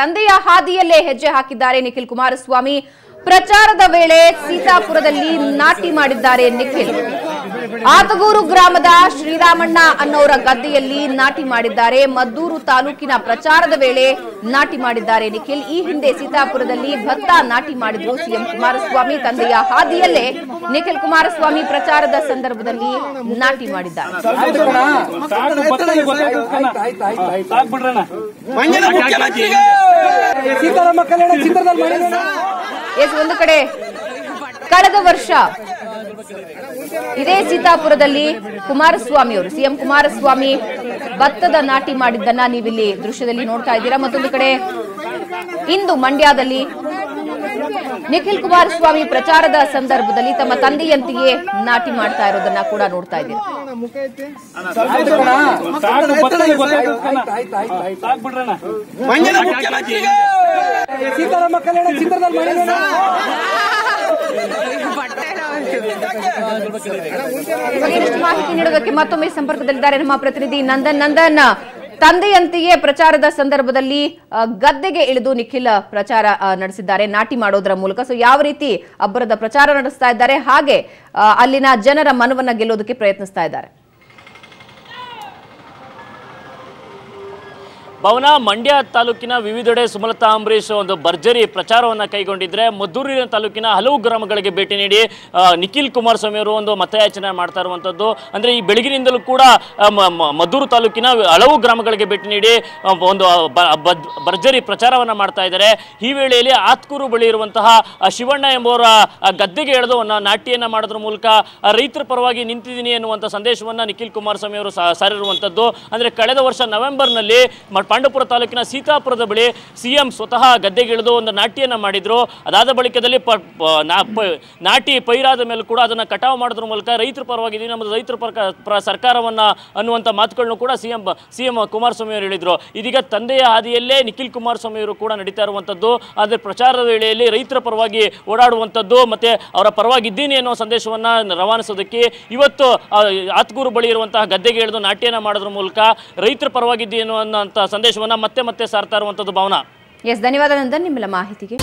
ತಂದೆಯ ಹಾದಿಯಲ್ಲೇ ಹೆಜ್ಜೆ ಹಾಕಿದ್ದಾರೆ ನಿಖಿಲ್ ಕುಮಾರಸ್ವಾಮಿ. ಪ್ರಚಾರದ ವೇಳೆ ಸೀತಾಪುರದಲ್ಲಿ ನಾಟಿ ಮಾಡಿದ್ದಾರೆ ನಿಖಿಲ್. ಆತಗೂರು ಗ್ರಾಮದ ಶ್ರೀರಾಮಣ್ಣ ಅನ್ನೋರ ಗದ್ದೆಯಲ್ಲಿ ನಾಟಿ ಮಾಡಿದ್ದಾರೆ. ಮದ್ದೂರು ತಾಲೂಕಿನ ಪ್ರಚಾರದ ವೇಳೆ ನಾಟಿ ಮಾಡಿದ್ದಾರೆ ನಿಖಿಲ್. ಈ ಹಿಂದೆ ಸೀತಾಪುರದಲ್ಲಿ ಭತ್ತ ನಾಟಿ ಮಾಡಿದ್ರು ಸಿಎಂ ಕುಮಾರಸ್ವಾಮಿ. ತಂದೆಯ ಹಾದಿಯಲ್ಲೇ ನಿಖಿಲ್ ಕುಮಾರಸ್ವಾಮಿ ಪ್ರಚಾರದ ಸಂದರ್ಭದಲ್ಲಿ ನಾಟಿ ಮಾಡಿದ್ದಾರೆ. ಒಂದು ಕಡೆ ಕಳೆದ ವರ್ಷ ಇದೇ ಸೀತಾಪುರದಲ್ಲಿ ಕುಮಾರಸ್ವಾಮಿ ಅವರು ಸಿಎಂ ಕುಮಾರಸ್ವಾಮಿ ಭತ್ತದ ನಾಟಿ ಮಾಡಿದ್ದನ್ನ ನೀವಿಲ್ಲಿ ದೃಶ್ಯದಲ್ಲಿ ನೋಡ್ತಾ ಇದ್ದೀರಾ. ಮತ್ತೊಂದು ಕಡೆ ಇಂದು ಮಂಡ್ಯದಲ್ಲಿ ನಿಖಿಲ್ ಕುಮಾರಸ್ವಾಮಿ ಪ್ರಚಾರದ ಸಂದರ್ಭದಲ್ಲಿ ತಮ್ಮ ತಂದೆಯಂತೆಯೇ ನಾಟಿ ಮಾಡ್ತಾ ಇರೋದನ್ನ ಕೂಡ ನೋಡ್ತಾ ಇದ್ದೀರಾ. ಮಾಹಿತಿ ನೀಡೋದಕ್ಕೆ ಮತ್ತೊಮ್ಮೆ ಸಂಪರ್ಕದಲ್ಲಿದ್ದಾರೆ ನಮ್ಮ ಪ್ರತಿನಿಧಿ ನಂದನ್. ತಂದೆಯಂತೆಯೇ ಪ್ರಚಾರದ ಸಂದರ್ಭದಲ್ಲಿ ಗದ್ದೆಗೆ ಇಳಿದು ನಿಖಿಲ್ ಪ್ರಚಾರ ನಡೆಸಿದ್ದಾರೆ ನಾಟಿ ಮಾಡೋದರ ಮೂಲಕ. ಸೊ ಯಾವ ರೀತಿ ಅಬ್ಬರದ ಪ್ರಚಾರ ನಡೆಸ್ತಾ ಇದ್ದಾರೆ, ಹಾಗೆ ಅಲ್ಲಿನ ಜನರ ಮನವನ್ನ ಗೆಲ್ಲೋದಕ್ಕೆ ಪ್ರಯತ್ನಿಸ್ತಾ ಇದ್ದಾರೆ. ಭವನ ಮಂಡ್ಯ ತಾಲೂಕಿನ ವಿವಿಧೆಡೆ ಸುಮಲತಾ ಅಂಬರೀಶ್ ಒಂದು ಭರ್ಜರಿ ಪ್ರಚಾರವನ್ನು ಕೈಗೊಂಡಿದ್ರೆ ಮದ್ದೂರಿನ ತಾಲೂಕಿನ ಹಲವು ಗ್ರಾಮಗಳಿಗೆ ಭೇಟಿ ನೀಡಿ ನಿಖಿಲ್ ಕುಮಾರಸ್ವಾಮಿ ಅವರು ಒಂದು ಮತಯಾಚನೆ ಮಾಡ್ತಾ ಇರುವಂಥದ್ದು. ಅಂದರೆ ಈ ಬೆಳಗಿನಿಂದಲೂ ಕೂಡ ಮದ್ದೂರು ತಾಲೂಕಿನ ಹಲವು ಗ್ರಾಮಗಳಿಗೆ ಭೇಟಿ ನೀಡಿ ಒಂದು ಭರ್ಜರಿ ಪ್ರಚಾರವನ್ನು ಮಾಡ್ತಾ ಇದ್ದಾರೆ. ಈ ವೇಳೆಯಲ್ಲಿ ಆತ್ಕೂರು ಬಳಿ ಇರುವಂತಹ ಶಿವಣ್ಣ ಎಂಬುವರ ಗದ್ದೆಗೆ ಎಳೆದು ನಾಟಿಯನ್ನು ಮಾಡೋದ್ರ ಮೂಲಕ ರೈತರ ಪರವಾಗಿ ನಿಂತಿದ್ದೀನಿ ಎನ್ನುವಂಥ ಸಂದೇಶವನ್ನು ನಿಖಿಲ್ ಕುಮಾರಸ್ವಾಮಿ ಅವರು ಸಾರಿರುವಂಥದ್ದು. ಅಂದರೆ ಕಳೆದ ವರ್ಷ ನವೆಂಬರ್ನಲ್ಲಿ ಪಾಂಡವಪುರ ತಾಲೂಕಿನ ಸೀತಾಪುರದ ಬಳಿ ಸಿಎಂ ಸ್ವತಃ ಗದ್ದೆಗಿಳಿದು ಒಂದು ನಾಟಿಯನ್ನು ಮಾಡಿದ್ರು. ಅದಾದ ಬಳಿಕದಲ್ಲಿ ನಾಟಿ ಪೈರಾದ ಮೇಲೆ ಕೂಡ ಅದನ್ನು ಕಟಾವು ಮಾಡೋದ್ರ ಮೂಲಕ ರೈತರ ಪರವಾಗಿದ್ದೀನಿ, ನಮ್ಮದು ರೈತರ ಪರ ಸರ್ಕಾರವನ್ನು ಅನ್ನುವಂಥ ಮಾತುಗಳನ್ನು ಕೂಡ ಸಿಎಂ ಕುಮಾರಸ್ವಾಮಿ ಅವರು ಹೇಳಿದರು. ಇದೀಗ ತಂದೆಯ ಹಾದಿಯಲ್ಲೇ ನಿಖಿಲ್ ಕುಮಾರಸ್ವಾಮಿ ಅವರು ಕೂಡ ನಡೀತಾ ಇರುವಂಥದ್ದು. ಆದರೆ ಪ್ರಚಾರದ ವೇಳೆಯಲ್ಲಿ ರೈತರ ಪರವಾಗಿ ಓಡಾಡುವಂಥದ್ದು ಮತ್ತು ಅವರ ಪರವಾಗಿದ್ದೀನಿ ಅನ್ನೋ ಸಂದೇಶವನ್ನು ರವಾನಿಸೋದಕ್ಕೆ ಇವತ್ತು ಆತ್ಗೂರು ಬಳಿ ಇರುವಂತಹ ಗದ್ದೆಗೆ ಇಳಿದು ನಾಟ್ಯನ ಮಾಡೋದ್ರ ಮೂಲಕ ರೈತರ ಪರವಾಗಿದ್ದೀನಿ ಅನ್ನುವಂಥ ಸಂದೇಶವನ್ನು ಮತ್ತೆ ಸಾರ್ತಾ ಇರುವಂಥದ್ದು. ಭಾವನಾ, ಧನ್ಯವಾದ ನಂದನ್ ನಿಮ್ಮೆಲ್ಲ ಮಾಹಿತಿಗೆ.